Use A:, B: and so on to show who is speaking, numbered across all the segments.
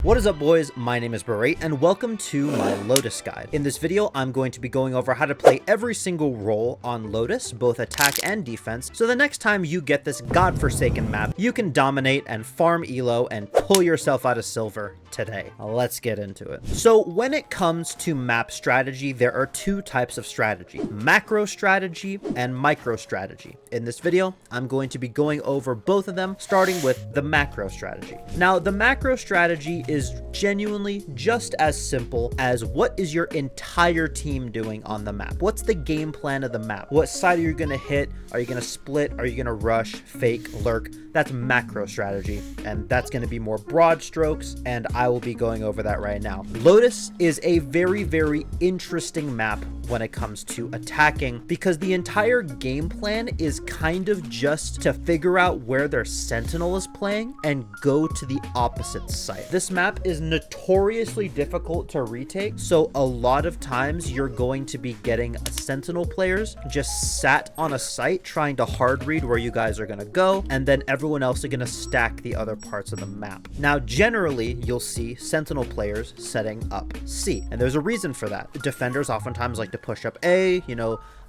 A: What is up, boys? My name is Berate and welcome to my LOTUS guide. In this video, I'm going to be going over how to play every single role on LOTUS, both attack and defense, so the next time you get this godforsaken map, you can dominate and farm elo and pull yourself out of silver today. Let's get into it. So when it comes to map strategy, there are two types of strategy: macro strategy and micro strategy. In this video, I'm going to be going over both of them, starting with the macro strategy. Now, the macro strategy is genuinely just as simple as what is your entire team doing on the map? What's the game plan of the map? What side are you going to hit? Are you going to split? Are you going to rush, fake, lurk? That's macro strategy, and that's going to be more broad strokes, and I will be going over that right now. LOTUS is a very, very interesting map when it comes to attacking, because the entire game plan is kind of just to figure out where their Sentinel is playing and go to the opposite site. This map is notoriously difficult to retake, so a lot of times you're going to be getting Sentinel players just sat on a site trying to hard read where you guys are going to go, and then everyone else are going to stack the other parts of the map. Now, generally, you'll see Sentinel players setting up C, and there's a reason for that. Defenders oftentimes like to push up A,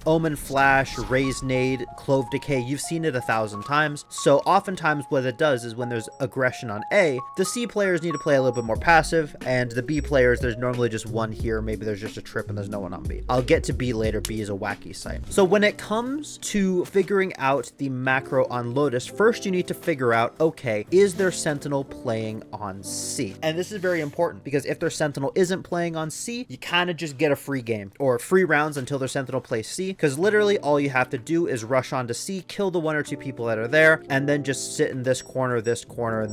A: Omen Flash, Raise Nade, Clove Decay, you've seen it 1,000 times. So oftentimes what it does is when there's aggression on A, the C players need to play a little bit more passive, and the B players, there's normally just one here, maybe there's just a trip and there's no one on B. I'll get to B later. B is a wacky site. So when it comes to figuring out the macro on LOTUS, first you need to figure out, okay, is their Sentinel playing on C? And this is very important, because if their Sentinel isn't playing on C, you kind of just get a free game or free rounds until their Sentinel plays C, because literally all you have to do is rush onto C, kill the one or two people that are there, and then just sit in this corner, and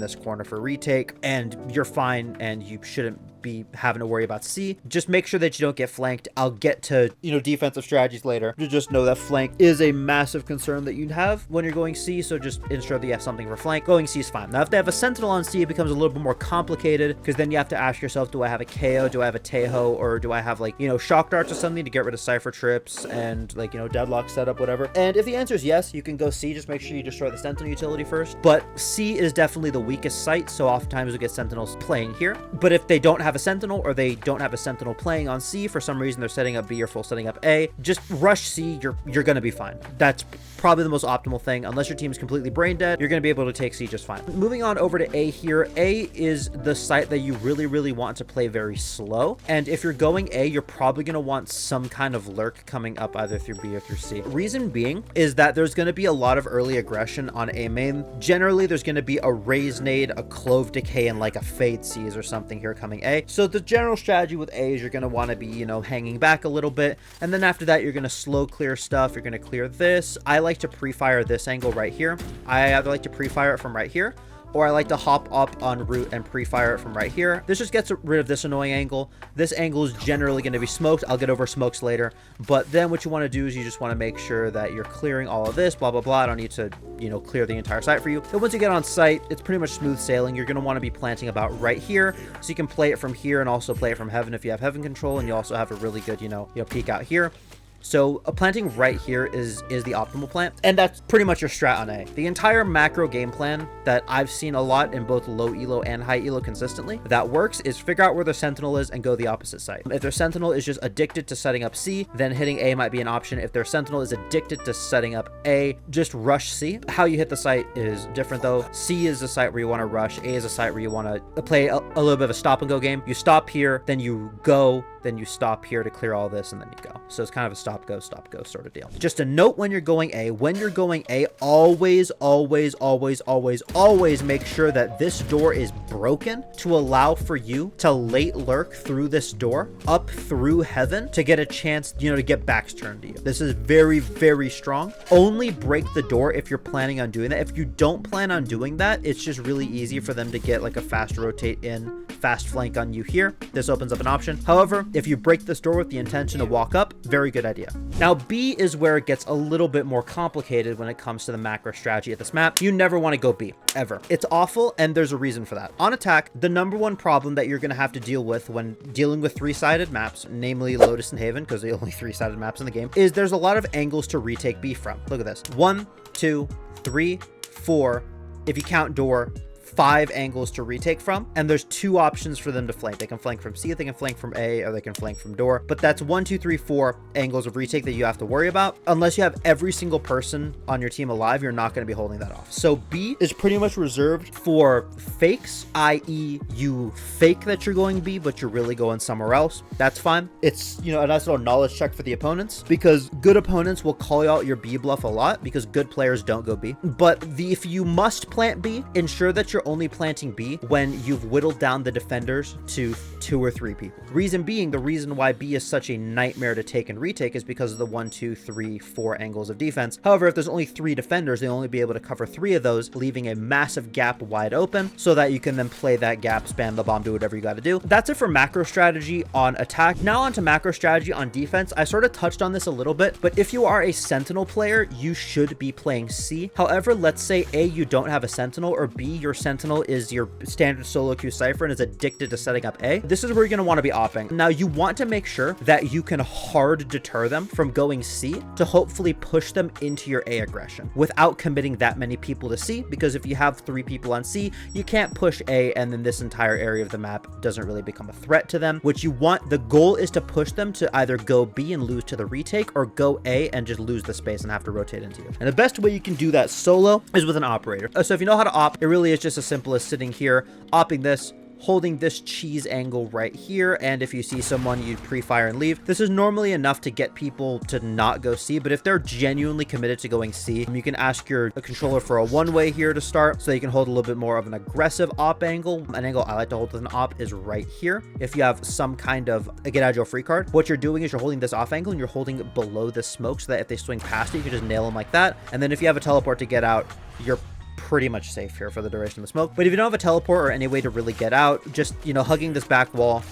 A: this corner for retake, and you're fine, and you shouldn't be having to worry about C. Just make sure that you don't get flanked. I'll get to, defensive strategies later. You just know that flank is a massive concern that you'd have when you're going C, so just ensure that you have something for flank. Going C is fine. Now, if they have a Sentinel on C, it becomes a little bit more complicated, because then you have to ask yourself, do I have a KO? Do I have a Teho? Or do I have, shock darts or something to get rid of Cypher trips and, deadlock setup, whatever? And if the answer is yes, you can go C. Just make sure you destroy the Sentinel utility first. But C is definitely the weakest site, so oftentimes we get Sentinels playing here. But if they don't have a Sentinel, or they don't have a Sentinel playing on C, for some reason they're setting up B or full setting up A, just rush C. You're gonna be fine. That's probably the most optimal thing. Unless your team is completely brain dead, you're gonna be able to take C just fine. Moving on over to A here. A is the site that you really want to play very slow, and if you're going A, you're probably gonna want some kind of lurk coming up either through B or through C. Reason being is that there's gonna be a lot of early aggression on A main. Generally, there's gonna be a Raise Nade, a Clove Decay, and like a Fade Seize or something here coming A. So the general strategy with A is you're going to want to be, hanging back a little bit. And then after that, you're going to slow clear stuff. You're going to clear this. I like to pre-fire this angle right here. I either like to pre-fire it from right here, or I like to hop up on route and pre-fire it from right here. This just gets rid of this annoying angle. This angle is generally going to be smoked. I'll get over smokes later. But then what you want to do is you just want to make sure that you're clearing all of this, blah, blah, blah. I don't need to, clear the entire site for you. But once you get on site, it's pretty much smooth sailing. You're going to want to be planting about right here, so you can play it from here and also play it from heaven if you have heaven control, and you also have a really good, peek out here. So planting right here is the optimal plant, and that's pretty much your strat on A. The entire macro game plan that I've seen a lot in both low elo and high elo consistently that works is figure out where their Sentinel is and go the opposite side. If their Sentinel is just addicted to setting up C, then hitting A might be an option. If their Sentinel is addicted to setting up A, just rush C. How you hit the site is different though. C is a site where you want to rush. A is a site where you want to play a little bit of a stop and go game. You stop here, then you go, then you stop here to clear all this, and then you go. So it's kind of a stop go sort of deal. Just a note when you're going A, always make sure that this door is broken to allow for you to late lurk through this door up through heaven to get a chance, to get backs turned to you. This is very strong. Only break the door if you're planning on doing that. If you don't plan on doing that, it's just really easy for them to get like a fast rotate in, fast flank on you here. This opens up an option. However, if you break this door with the intention to walk up, very good idea. Now, B is where it gets a little bit more complicated when it comes to the macro strategy of this map. You never want to go B, ever. It's awful, and there's a reason for that. On attack, the number one problem that you're going to have to deal with when dealing with three-sided maps, namely LOTUS and Haven, because they're the only three-sided maps in the game, is there's a lot of angles to retake B from. Look at this. 1, 2, 3, 4. If you count door, 5 angles to retake from, and there's 2 options for them to flank. They can flank from C, they can flank from A, or they can flank from door. But that's 1, 2, 3, 4 angles of retake that you have to worry about. Unless you have every single person on your team alive, you're not going to be holding that off. So B is pretty much reserved for fakes, i.e. you fake that you're going B, but you're really going somewhere else. That's fine. It's, you know, a nice little knowledge check for the opponents, because good opponents will call out your B bluff a lot because good players don't go B. But if you must plant B, ensure that you're only planting B when you've whittled down the defenders to 2 or 3 people. Reason being, the reason why B is such a nightmare to take and retake is because of the 1, 2, 3, 4 angles of defense. However, if there's only 3 defenders, they'll only be able to cover 3 of those, leaving a massive gap wide open so that you can then play that gap, spam the bomb, do whatever you got to do. That's it for macro strategy on attack. Now on to macro strategy on defense. I sort of touched on this a little bit, but if you are a Sentinel player, you should be playing C. However, let's say A, you don't have a Sentinel, or B, your Sentinel is your standard solo queue Cypher and is addicted to setting up A. This is where you're going to want to be opping. Now, you want to make sure that you can hard deter them from going C to hopefully push them into your A aggression without committing that many people to C, because if you have 3 people on C, you can't push A, and then this entire area of the map doesn't really become a threat to them. What you want, the goal is to push them to either go B and lose to the retake, or go A and just lose the space and have to rotate into you. And the best way you can do that solo is with an operator. So if you know how to op, it really is just as simple as sitting here, opping this, holding this cheese angle right here, and if you see someone, you pre-fire and leave. This is normally enough to get people to not go C, but if they're genuinely committed to going C, you can ask your controller for a one-way here to start, so you can hold a little bit more of an aggressive op angle. An angle I like to hold with an op is right here. If you have some kind of a get agile free card, what you're doing is you're holding this off angle and you're holding it below the smoke, so that if they swing past you can just nail them like that. And then if you have a teleport to get out, you're pretty much safe here for the duration of the smoke. But if you don't have a teleport or any way to really get out, just, you know, hugging this back wall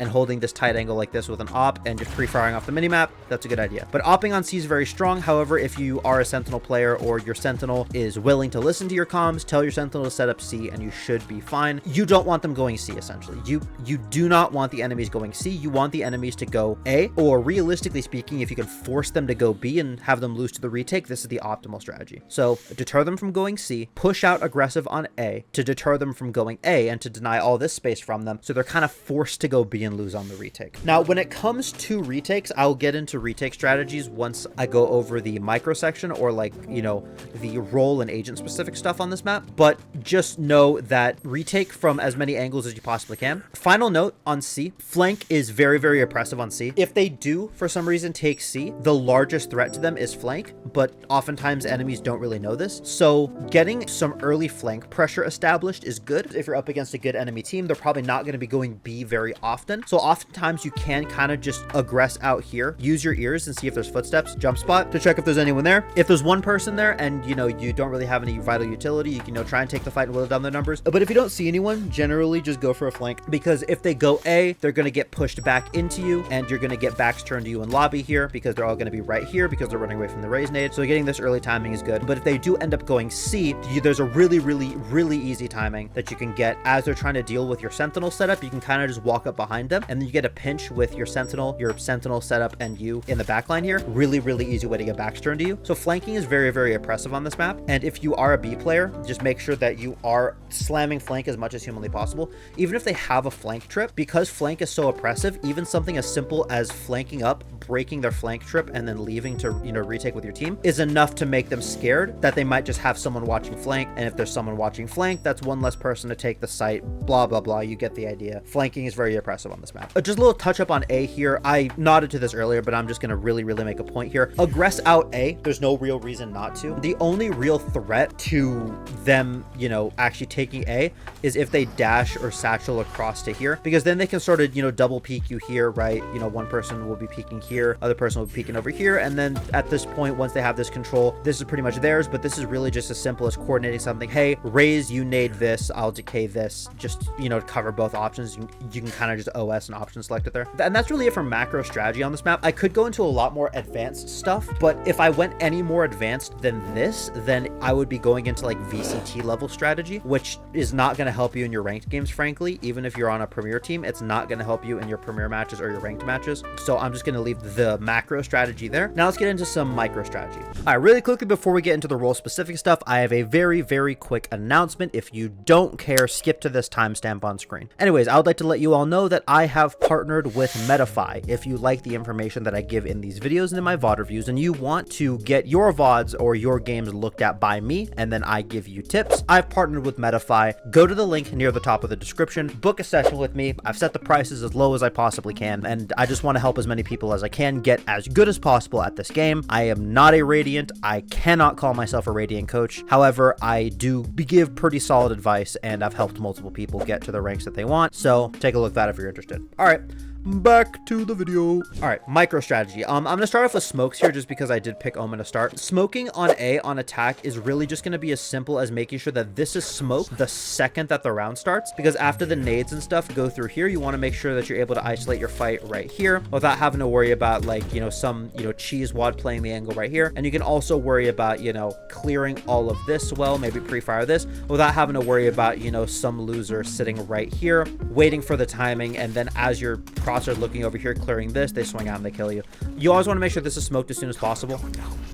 A: and holding this tight angle like this with an op and just pre-firing off the minimap, that's a good idea. But opping on C is very strong. However, if you are a Sentinel player or your Sentinel is willing to listen to your comms, tell your Sentinel to set up C and you should be fine. You don't want them going C, essentially. You do not want the enemies going C. You want the enemies to go A, or realistically speaking, if you can force them to go B and have them lose to the retake, this is the optimal strategy. So deter them from going C, push out aggressive on A to deter them from going A and to deny all this space from them, so they're kind of forced to go B and lose on the retake. Now, when it comes to retakes, I'll get into retake strategies once I go over the micro section, or like, you know, the role and agent specific stuff on this map. But just know that retake from as many angles as you possibly can. Final note on C, flank is very, very oppressive on C. If they do, for some reason, take C, the largest threat to them is flank, but oftentimes enemies don't really know this. So getting some early flank pressure established is good. If you're up against a good enemy team, they're probably not going to be going B very often. So oftentimes you can kind of just aggress out here, use your ears and see if there's footsteps, jump spot to check if there's anyone there. If there's one person there and, you know, you don't really have any vital utility, you can, you know, try and take the fight and whittle down their numbers. But if you don't see anyone, generally just go for a flank, because if they go A, they're going to get pushed back into you and you're going to get backs turned to you in lobby here, because they're all going to be right here because they're running away from the raise nade. So getting this early timing is good. But if they do end up going C, there's a really easy timing that you can get as they're trying to deal with your Sentinel setup. You can kind of just walk up behind them and then you get a pinch with your Sentinel setup and you in the backline here. Really easy way to get backs turned to you. So flanking is very oppressive on this map. And if you are a B player, just make sure that you are slamming flank as much as humanly possible. Even if they have a flank trip, because flank is so oppressive, even something as simple as flanking up, breaking their flank trip, and then leaving to, you know, retake with your team is enough to make them scared that they might just have someone watching flank. And if there's someone watching flank, that's one less person to take the site, blah blah. You get the idea. Flanking is very oppressive on this map. Just a little touch up on A here. I nodded to this earlier, but I'm just going to really make a point here. Aggress out A. There's no real reason not to. The only real threat to them, you know, actually taking A is if they dash or satchel across to here, because then they can sort of, you know, double peek you here, right? You know, one person will be peeking here, other person will be peeking over here, and then at this point, once they have this control, this is pretty much theirs. But this is really just as simple as coordinating something. Hey, raise, you nade this, I'll decay this, just, you know, to cover both options. You can kind of just OS and option selected there. And that's really it for macro strategy on this map. I could go into a lot more advanced stuff, but if I went any more advanced than this, then I would be going into like VCT level strategy, which is not going to help you in your ranked games, frankly. Even if you're on a premier team, it's not going to help you in your premier matches or your ranked matches. So I'm just going to leave the macro strategy there. Now let's get into some micro strategy. All right, really quickly before we get into the role specific stuff, I have a very quick announcement. If you don't care, skip to this timestamp on screen. Anyways, I would like to let you all know that I have partnered with Medify. If you like the information that I give in these videos and in my VOD reviews, and you want to get your VODs or your games looked at by me, and then I give you tips, I've partnered with Medify. Go to the link near the top of the description, book a session with me. I've set the prices as low as I possibly can, and I just want to help as many people as I can get as good as possible at this game. I am not a Radiant. I cannot call myself a Radiant coach. However, I do give pretty solid advice, and I've helped multiple people get to the ranks that they want. So take a look at that if you're interested. All right, back to the video. All right, micro strategy. I'm gonna start off with smokes here just because I did pick Omen to start. Smoking on A on attack is really just gonna be as simple as making sure that this is smoked the second that the round starts, because after the nades and stuff go through here, you want to make sure that you're able to isolate your fight right here without having to worry about, like, you know, some, you know, cheese wad playing the angle right here. And you can also worry about, you know, clearing all of this well, maybe pre-fire this without having to worry about, you know, some loser sitting right here waiting for the timing, and then as you're crossers looking over here clearing this, they swing out and they kill you. You always want to make sure this is smoked as soon as possible.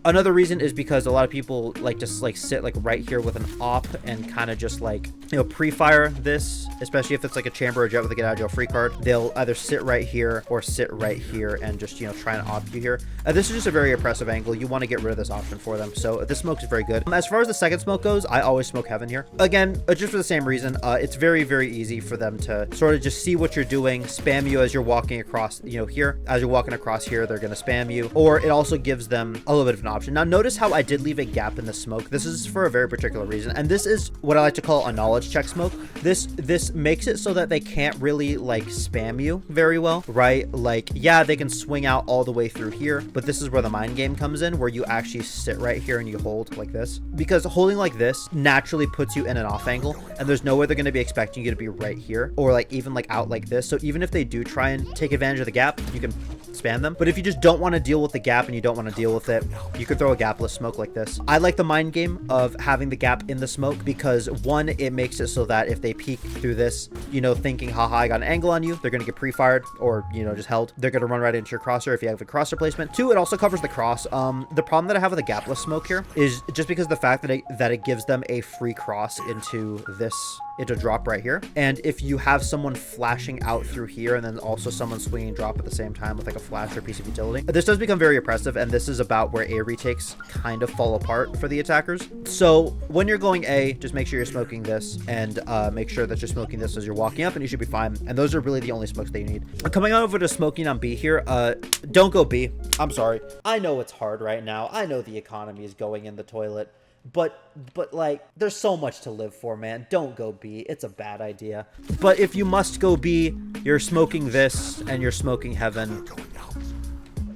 A: Another reason is because a lot of people like just like sit like right here with an op and kind of just like, you know, pre-fire this, especially if it's like a chamber or jet with a get out of jail free card. They'll either sit right here or sit right here and just, you know, try and op you here. This is just a very oppressive angle. You want to get rid of this option for them. So this smoke is very good. As far as the second smoke goes, I always smoke heaven here. Again, just for the same reason. It's very easy for them to sort of just see what you're doing, spam you as you're walking across, you know, here. As you're walking across here, they're going to spam you, or it also gives them a little bit of an option. Now notice how I did leave a gap in the smoke. This is for a very particular reason, and this is what I like to call a knowledge check smoke. This makes it so that they can't really like spam you very well, right? Like, yeah, they can swing out all the way through here, but this is where the mind game comes in, where you actually sit right here and you hold like this, because holding like this naturally puts you in an off angle, and there's no way they're going to be expecting you to be right here or like even like out like this. So even if they do try and take advantage of the gap, you can spam them. But if you just don't want to deal with the gap and you don't want to deal with it, you could throw a gapless smoke like this. I like the mind game of having the gap in the smoke because, one, it makes it so that if they peek through this, you know, thinking, haha, I got an angle on you, they're going to get pre-fired or, you know, just held. They're going to run right into your crosshair if you have a crosshair placement. Two, it also covers the cross. The problem that I have with a gapless smoke here is just because of the fact that it gives them a free cross into this, into drop right here. And if you have someone flashing out through here and then also someone swinging drop at the same time with like a flash or piece of utility, this does become very oppressive, and this is about where A retakes kind of fall apart for the attackers. So when you're going A, just make sure you're smoking this, and make sure that you're smoking this as you're walking up, and you should be fine. And those are really the only smokes that you need. Coming on over to smoking on B here, don't go B. I'm sorry. I know it's hard right now. I know the economy is going in the toilet. But like, there's so much to live for, man. Don't go B. It's a bad idea. But if you must go B, you're smoking this and you're smoking heaven.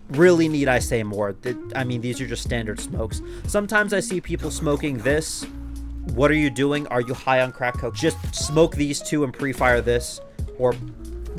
A: Really need I say more? I mean, these are just standard smokes. Sometimes I see people smoking this. What are you doing? Are you high on crack coke? Just smoke these two and pre-fire this, or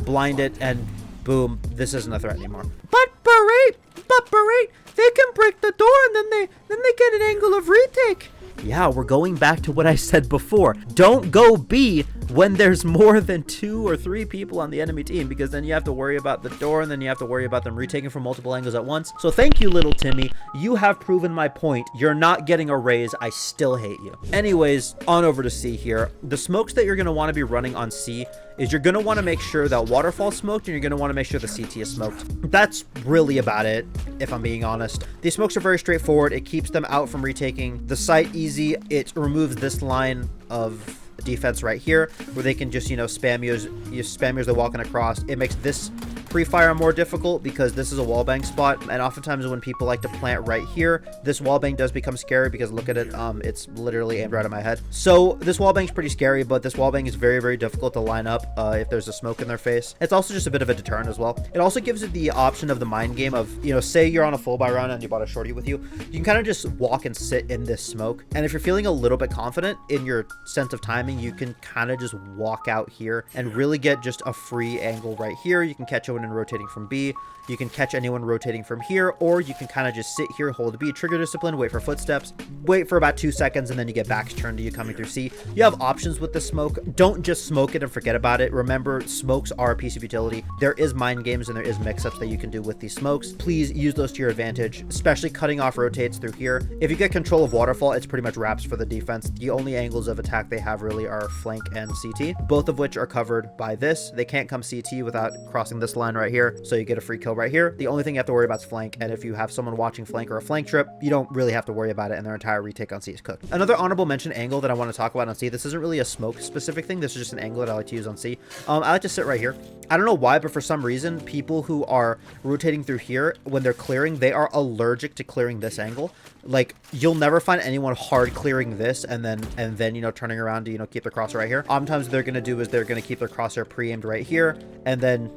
A: blind it and boom, this isn't a threat anymore. But Berate, they can break the door and then they get an angle of retake. Yeah, we're going back to what I said before. Don't go B when there's more than 2 or 3 people on the enemy team, because then you have to worry about the door and then you have to worry about them retaking from multiple angles at once. So thank you, little Timmy. You have proven my point. You're not getting a raise. I still hate you. Anyways, on over to C here. The smokes that you're going to want to be running on C is you're going to want to make sure that waterfall's smoked, and you're going to want to make sure the CT is smoked. That's really about it, if I'm being honest. These smokes are very straightforward. It keeps them out from retaking the site easy. It removes this line of defense right here where they can just, you know, spam you as they're walking across. It makes this pre-fire more difficult because this is a wallbang spot, and oftentimes when people like to plant right here, this wallbang does become scary because look at it, it's literally aimed right at my head. So this wallbang's pretty scary, but this wallbang is very, very difficult to line up if there's a smoke in their face. It's also just a bit of a deterrent as well. It also gives it the option of the mind game of, you know, say you're on a full buy run and you bought a shorty with you, you can kind of just walk and sit in this smoke, and if you're feeling a little bit confident in your sense of timing, you can kind of just walk out here and really get just a free angle right here. You can catch anyone rotating from B, you can catch anyone rotating from here, or you can kind of just sit here, hold B, trigger discipline, wait for footsteps, wait for about 2 seconds, and then you get back's turn to you coming through C. You have options with the smoke. Don't just smoke it and forget about it. Remember, smokes are a piece of utility. There is mind games and there is mix-ups that you can do with these smokes. Please use those to your advantage, especially cutting off rotates through here. If you get control of waterfall, it's pretty much wraps for the defense. The only angles of attack they have really are flank and CT, both of which are covered by this. They can't come CT without crossing this line right here, so you get a free kill right here. The only thing you have to worry about is flank, and if you have someone watching flank or a flank trip, you don't really have to worry about it, and their entire retake on C is cooked. Another honorable mention angle that I want to talk about on C, this isn't really a smoke specific thing, this is just an angle that I like to use on C. I like to sit right here. I don't know why, but for some reason, people who are rotating through here, when they're clearing, they are allergic to clearing this angle. Like, you'll never find anyone hard clearing this and then you know, turning around to, you know, keep their crosshair right here. Oftentimes what they're going to do is they're going to keep their crosshair pre-aimed right here, and then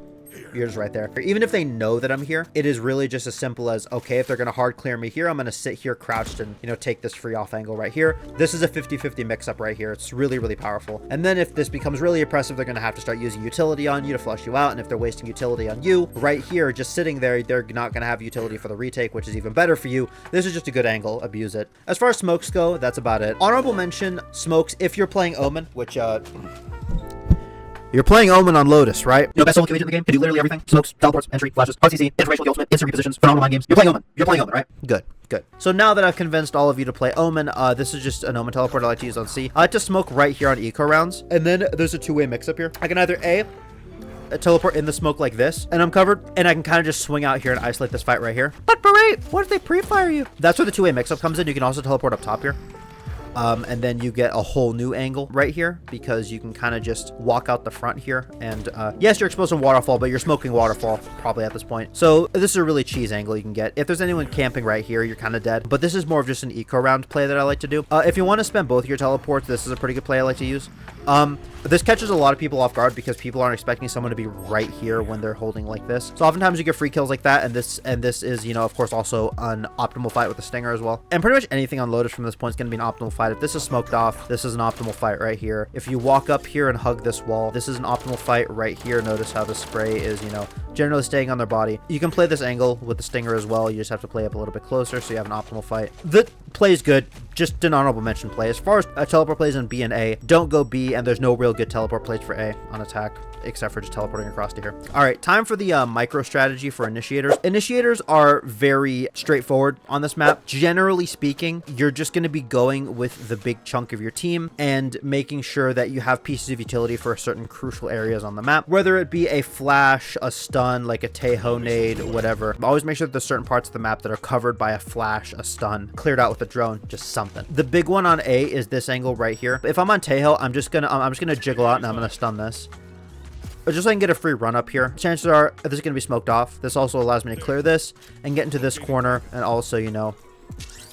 A: you're just right there. Even if they know that I'm here, it is really just as simple as, okay, if they're going to hard clear me here, I'm going to sit here crouched and, you know, take this free off angle right here. This is a 50-50 mix up right here. It's really, really powerful. And then if this becomes really oppressive, they're going to have to start using utility on you to flush you out. And if they're wasting utility on you right here, just sitting there, they're not going to have utility for the retake, which is even better for you. This is just a good angle. Abuse it. As far as smokes go, that's about it. Honorable mention, smokes, if you're playing Omen, which, you're playing Omen on Lotus, right? You know, best solo kill agent in the game. Can do literally everything. Smokes, teleports, entry, flashes, RCC, interracial, the ultimate, instant repositions, phenomenal mind games. You're playing Omen. You're playing Omen, right? Good. Good. So now that I've convinced all of you to play Omen, this is just an Omen teleport I like to use on C. I like to smoke right here on eco rounds, and then there's a two-way mix-up here. I can either A, teleport in the smoke like this, and I'm covered, and I can kind of just swing out here and isolate this fight right here. But Berate, what if they pre-fire you? That's where the two-way mix-up comes in. You can also teleport up top here. And then you get a whole new angle right here because you can kind of just walk out the front here. And yes, you're exposed to waterfall, but you're smoking waterfall probably at this point. So this is a really cheese angle you can get. If there's anyone camping right here, you're kind of dead. But this is more of just an eco round play that I like to do. If you want to spend both your teleports, this is a pretty good play I like to use. This catches a lot of people off guard because people aren't expecting someone to be right here when they're holding like this. So oftentimes you get free kills like that, and this is, you know, of course, also an optimal fight with the stinger as well. And pretty much anything on Lotus from this point is going to be an optimal fight. If this is smoked off, this is an optimal fight right here. If you walk up here and hug this wall, this is an optimal fight right here. Notice how the spray is, you know, generally staying on their body. You can play this angle with the stinger as well. You just have to play up a little bit closer so you have an optimal fight. The play is good, just an honorable mention play. As far as teleport plays in B and A, don't go B, and there's no real good teleport plays for A on attack, except for just teleporting across to here. All right, time for the micro strategy for initiators. Initiators are very straightforward on this map. Generally speaking, you're just going to be going with the big chunk of your team and making sure that you have pieces of utility for certain crucial areas on the map, whether it be a flash, a stun, like a Teho nade, whatever. Always make sure that there's certain parts of the map that are covered by a flash, a stun, cleared out with a drone, just something. The big one on A is this angle right here. If I'm on Teho, I'm just gonna jiggle out and I'm gonna stun this. But just so I can get a free run up here. Chances are this is going to be smoked off. This also allows me to clear this and get into this corner and also, you know,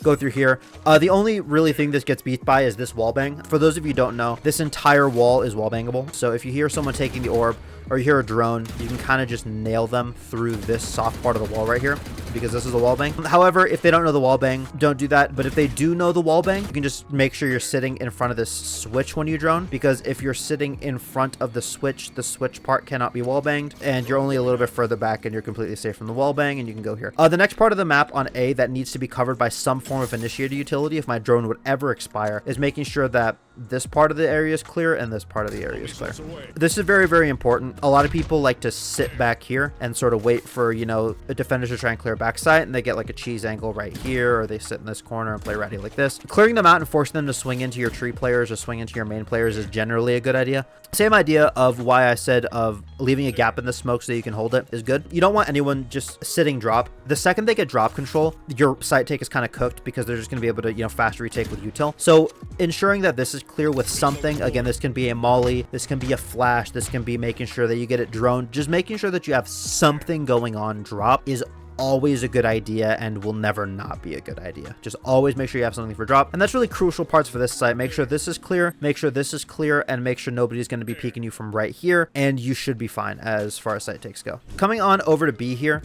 A: go through here. The only really thing this gets beat by is this wall bang. For those of you who don't know, this entire wall is wall bangable. So if you hear someone taking the orb or you hear a drone, you can kind of just nail them through this soft part of the wall right here because this is a wall bang. However, if they don't know the wall bang, don't do that. But if they do know the wall bang, you can just make sure you're sitting in front of this switch when you drone, because if you're sitting in front of the switch part cannot be wall banged, and you're only a little bit further back and you're completely safe from the wall bang, and you can go here. The next part of the map on A that needs to be covered by some form of initiator utility if my drone would ever expire is making sure that this part of the area is clear and this part of the area is clear. This is very, very important. A lot of people like to sit back here and sort of wait for, you know, a defenders to try and clear backside, and they get like a cheese angle right here, or they sit in this corner and play ready like this. Clearing them out and forcing them to swing into your tree players or swing into your main players is generally a good idea. Same idea of why I said of leaving a gap in the smoke so you can hold it is good. You don't want anyone just sitting drop. The second they get drop control, your site take is kind of cooked because they're just going to be able to, you know, fast retake with util. So ensuring that this is clear with something. Again, this can be a molly, this can be a flash, this can be making sure that you get it droned. Just making sure that you have something going on drop is always a good idea and will never not be a good idea. Just always make sure you have something for drop. And that's really crucial parts for this site. Make sure this is clear, make sure this is clear, and make sure nobody's going to be peeking you from right here, and you should be fine as far as site takes go. Coming on over to B here,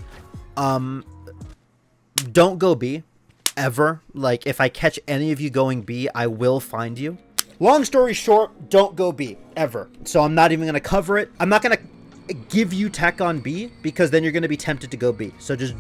A: don't go B ever. Like, if I catch any of you going B, I will find you. Long story short, don't go B ever. So I'm not even going to cover it. I'm not going to give you tech on B, because then you're going to be tempted to go B. So just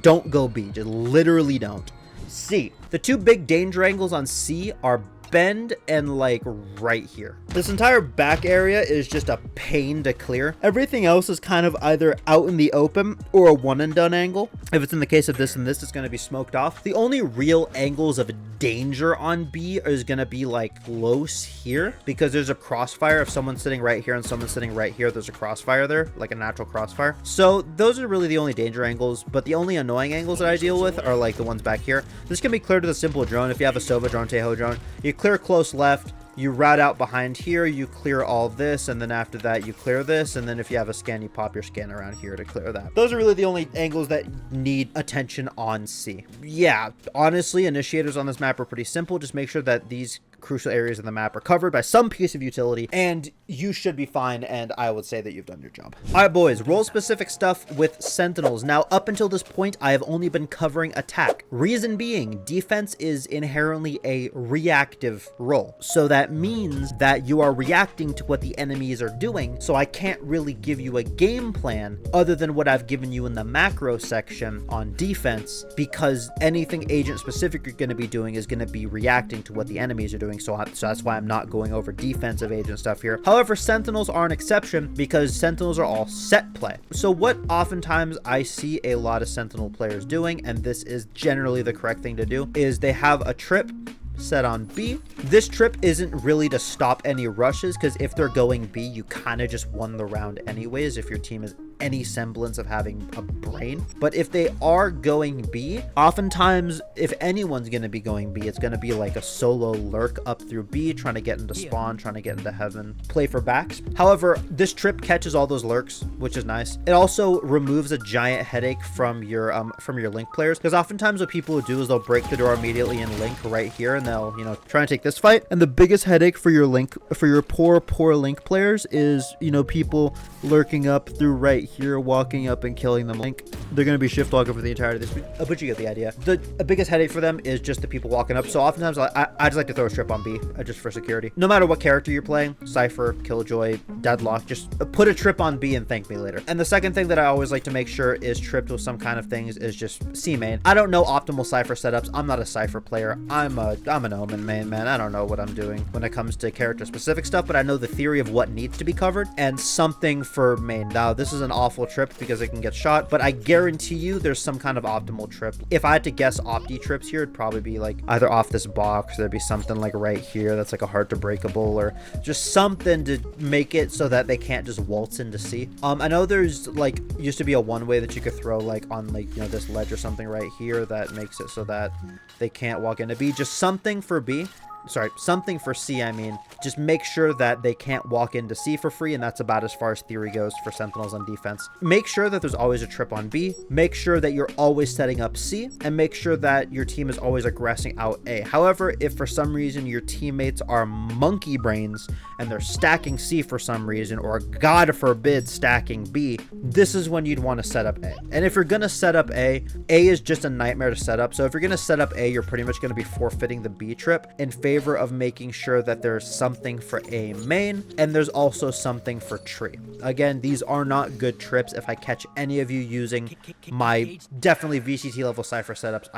A: don't go B. Just literally don't. C. The two big danger angles on C are bend and like right here. This entire back area is just a pain to clear. Everything else is kind of either out in the open or a one and done angle. If it's in the case of this and this, it's going to be smoked off. The only real angles of danger on B is going to be like close here, because there's a crossfire. If someone's sitting right here and someone's sitting right here, there's a crossfire there, like a natural crossfire. So those are really the only danger angles, but the only annoying angles that I deal with are like the ones back here. This can be cleared with a simple drone. If you have a Sova drone, Teho drone, you clear close left, you route out behind here, you clear all this, and then after that you clear this, and then if you have a scan, you pop your scan around here to clear that. Those are really the only angles that need attention on C. Yeah, honestly, initiators on this map are pretty simple. Just make sure that these crucial areas of the map are covered by some piece of utility, and you should be fine, and I would say that you've done your job. All right, boys, role specific stuff with Sentinels. Now, up until this point, I have only been covering attack. Reason being, defense is inherently a reactive role. So that means that you are reacting to what the enemies are doing, so I can't really give you a game plan other than what I've given you in the macro section on defense, because anything agent specific you're going to be doing is going to be reacting to what the enemies are doing. So that's why I'm not going over defensive agent stuff here. However, Sentinels are an exception because Sentinels are all set play. So what oftentimes I see a lot of Sentinel players doing, and this is generally the correct thing to do, is they have a trip set on B. This trip isn't really to stop any rushes, because if they're going B, you kind of just won the round anyways if your team is any semblance of having a brain. But if they are going B, oftentimes if anyone's going to be going B, it's going to be like a solo lurk up through B, trying to get into spawn, trying to get into heaven, play for backs. However, this trip catches all those lurks, which is nice. It also removes a giant headache from your link players, because oftentimes what people will do is they'll break the door immediately and link right here, and they'll, you know, try and take this fight. And the biggest headache for your link, for your poor link players is, you know, people lurking up through right here, walking up and killing them. Link, they're going to be shift walking for the entirety of this, but you get the idea. The biggest headache for them is just the people walking up. So oftentimes I just like to throw a strip on B just for security. No matter what character you're playing, Cypher, Killjoy, Deadlock, just put a trip on B and thank me later. And the second thing that I always like to make sure is tripped with some kind of things is just C main. I don't know optimal Cypher setups. I'm not a Cypher player. I'm an Omen main, man. I don't know what I'm doing when it comes to character specific stuff, but I know the theory of what needs to be covered and something for main. Now, this is an awful trip because it can get shot, but I guarantee you there's some kind of optimal trip. If I had to guess opti trips here, it'd probably be like either off this box, there'd be something like right here that's like a hard to breakable, or just something to make it so that they can't just waltz into C. I know there's like used to be a one way that you could throw like on like, you know, this ledge or something right here that makes it so that they can't walk into B. Just something for B. Sorry, something for C, I mean. Just make sure that they can't walk into C for free, and that's about as far as theory goes for Sentinels on defense. Make sure that there's always a trip on B. Make sure that you're always setting up C, and make sure that your team is always aggressing out A. However, if for some reason your teammates are monkey brains and they're stacking C for some reason, or God forbid stacking B, this is when you'd want to set up A. And if you're going to set up A is just a nightmare to set up. So if you're going to set up A, you're pretty much going to be forfeiting the B trip in favor of making sure that there's something for A main, and there's also something for tree. Again, these are not good trips. If I catch any of you using my definitely VCT level Cypher setups,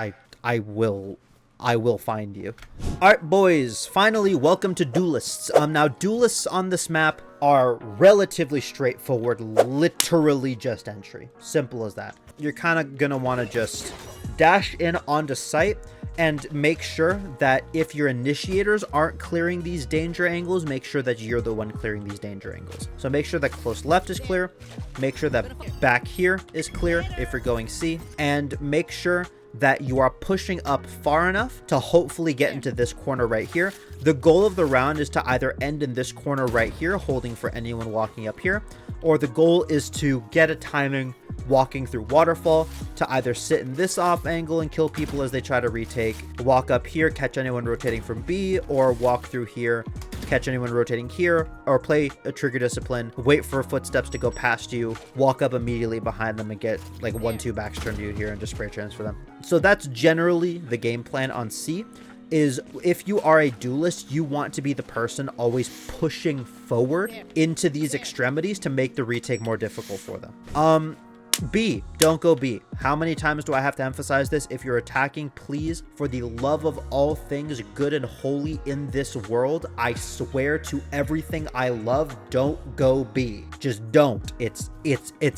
A: I will find you. All right, boys, finally, welcome to Duelists. Now, Duelists on this map are relatively straightforward, literally just entry. Simple as that. You're kind of going to want to just dash in onto site and make sure that if your initiators aren't clearing these danger angles, make sure that you're the one clearing these danger angles. So make sure that close left is clear, make sure that back here is clear if you're going C, and make sure that you are pushing up far enough to hopefully get into this corner right here. The goal of the round is to either end in this corner right here, holding for anyone walking up here, or the goal is to get a timing walking through waterfall to either sit in this off angle and kill people as they try to retake, walk up here, catch anyone rotating from B, or walk through here, catch anyone rotating here, or play a trigger discipline, wait for footsteps to go past you, walk up immediately behind them and get like 1-2 backs turned to you here and just spray transfer them. So that's generally the game plan on C. Is if you are a duelist, you want to be the person always pushing forward into these extremities to make the retake more difficult for them. B, don't go B. How many times do I have to emphasize this? If you're attacking, please, for the love of all things good and holy in this world, I swear to everything I love, don't go B. Just don't. It's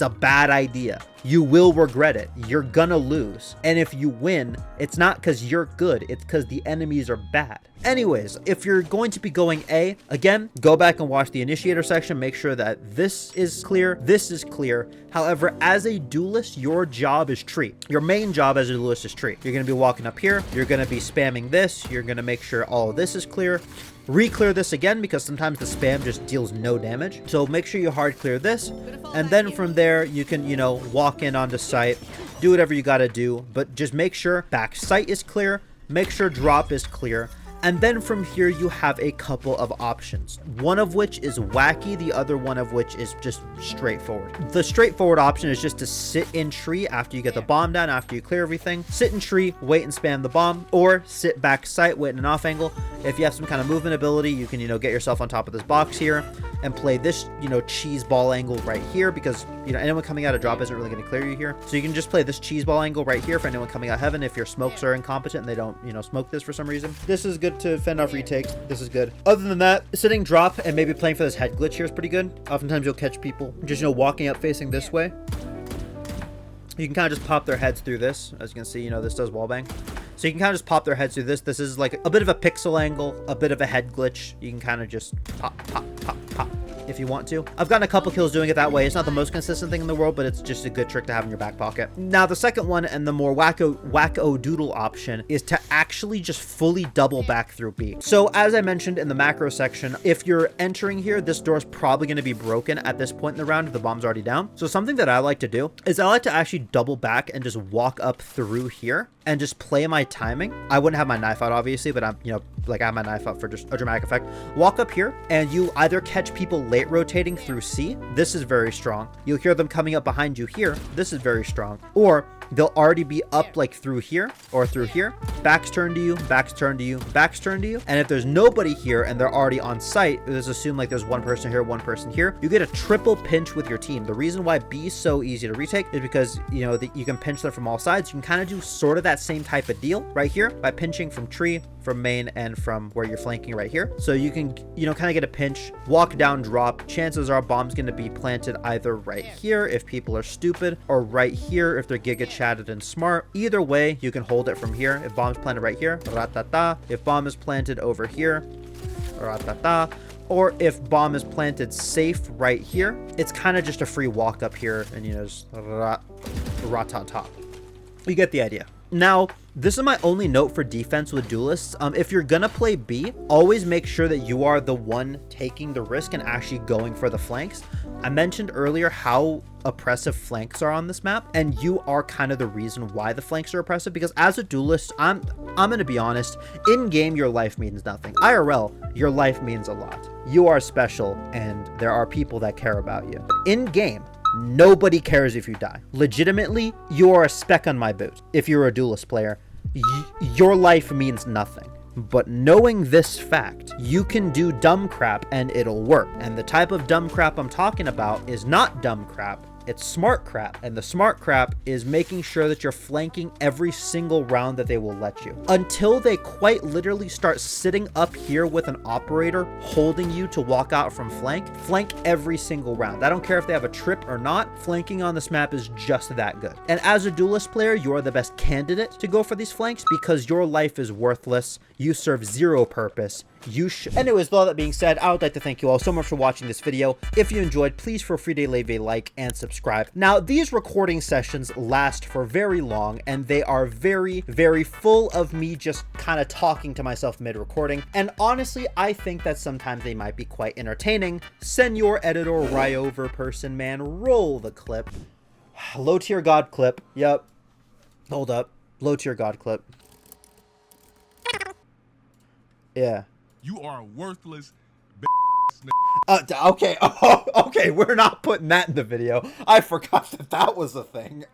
A: a bad idea. You will regret it. You're gonna lose. And if you win, it's not because you're good, it's because the enemies are bad. Anyways, if you're going to be going A, again, go back and watch the initiator section. Make sure that this is clear, this is clear. However, as a duelist, your job is tree. Your main job as a duelist is tree. You're going to be walking up here. You're going to be spamming this. You're going to make sure all of this is clear. Re-clear this again because sometimes the spam just deals no damage. So make sure you hard clear this. And then from there, you can, you know, walk in onto site, do whatever you got to do. But just make sure back sight is clear. Make sure drop is clear. And then from here, you have a couple of options, one of which is wacky, the other one of which is just straightforward. The straightforward option is just to sit in tree after you get the bomb down, after you clear everything. Sit in tree, wait and spam the bomb, or sit back sight, wait in an off angle. If you have some kind of movement ability, you can, you know, get yourself on top of this box here and play this, you know, cheese ball angle right here because, you know, anyone coming out of drop isn't really going to clear you here. So you can just play this cheese ball angle right here for anyone coming out heaven if your smokes are incompetent and they don't, you know, smoke this for some reason. This is good to fend off retakes. This is good. Other than that, sitting drop and maybe playing for this head glitch here is pretty good. Oftentimes you'll catch people just, you know, walking up facing this way. You can kind of just pop their heads through this. As you can see, you know, this does wallbang. So you can kind of just pop their heads through this. This is like a bit of a pixel angle, a bit of a head glitch. You can kind of just pop, pop, pop, pop if you want to. I've gotten a couple kills doing it that way. It's not the most consistent thing in the world, but it's just a good trick to have in your back pocket. Now, the second one and the more wacko doodle option is to actually just fully double back through B. So as I mentioned in the macro section, if you're entering here, this door is probably going to be broken at this point in the round if the bomb's already down. So something that I like to do is I like to actually double back and just walk up through here and just play my timing. I wouldn't have my knife out, obviously, but I'm, you know, like I have my knife out for just a dramatic effect. Walk up here and you either catch people late rotating through C. This is very strong. You'll hear them coming up behind you here. This is very strong. Or they'll already be up like through here or through here. Backs turn to you, backs turn to you, backs turn to you. And if there's nobody here and they're already on site, let's assume like there's one person here, one person here, you get a triple pinch with your team. The reason why B is so easy to retake is because, you know, you can pinch them from all sides. You can kind of do sort of that same type of deal right here by pinching from tree, from main, and from where you're flanking right here. So you can, you know, kind of get a pinch, walk down, drop. Chances are bomb's going to be planted either right here if people are stupid, or right here if they're giga chatted and smart. Either way, you can hold it from here. If bomb's planted right here, ratata. If bomb is planted over here, ratata. Or if bomb is planted safe right here, it's kind of just a free walk up here and, you know, just ratata. You get the idea. Now, this is my only note for defense with duelists. If you're gonna play B, always make sure that you are the one taking the risk and actually going for the flanks. I mentioned earlier how oppressive flanks are on this map, and you are kind of the reason why the flanks are oppressive, because as a duelist, I'm gonna be honest, in game your life means nothing. IRL, your life means a lot. You are special and there are people that care about you. In game, nobody cares if you die. Legitimately, you are a speck on my boot. If you're a duelist player, your life means nothing. But knowing this fact, you can do dumb crap and it'll work. And the type of dumb crap I'm talking about is not dumb crap. It's smart crap. And the smart crap is making sure that you're flanking every single round that they will let you. Until they quite literally start sitting up here with an operator holding you to walk out from flank. Flank every single round. I don't care if they have a trip or not. Flanking on this map is just that good. And as a duelist player, you're the best candidate to go for these flanks because your life is worthless. You serve zero purpose. you should. Anyways, with all that being said, I would like to thank you all so much for watching this video. If you enjoyed, please feel free to leave a like and subscribe. Now, these recording sessions last for very long, and they are very, very full of me just kind of talking to myself mid-recording. And honestly, I think that sometimes they might be quite entertaining. Senor Editor Ryover person, man, roll the clip. Low tier god clip. Yep. Hold up. Low tier god clip. Yeah.
B: You are worthless.
A: Okay. Oh, okay. We're not putting that in the video. I forgot that that was a thing.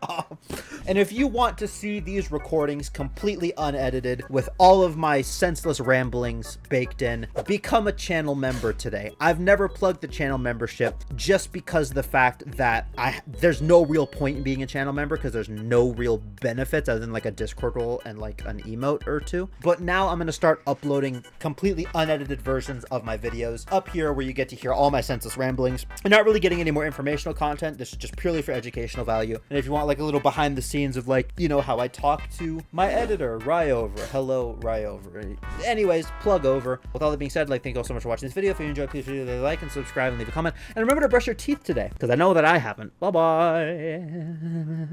A: And if you want to see these recordings completely unedited with all of my senseless ramblings baked in, become a channel member today. I've never plugged the channel membership just because of the fact that there's no real point in being a channel member because there's no real benefits other than like a Discord role and like an emote or two. But now I'm going to start uploading completely unedited versions of my videos up here where you get to hear all my senseless ramblings. I'm not really getting any more informational content. This is just purely for educational value. And if you want like a little behind the scenes of like, you know, how I talk to my editor, Ryover. Hello, Ryover. Anyways, plug over. With all that being said, I'd like to thank you all so much for watching this video. If you enjoyed, please leave a like and subscribe and leave a comment. And remember to brush your teeth today, because I know that I haven't. Bye-bye.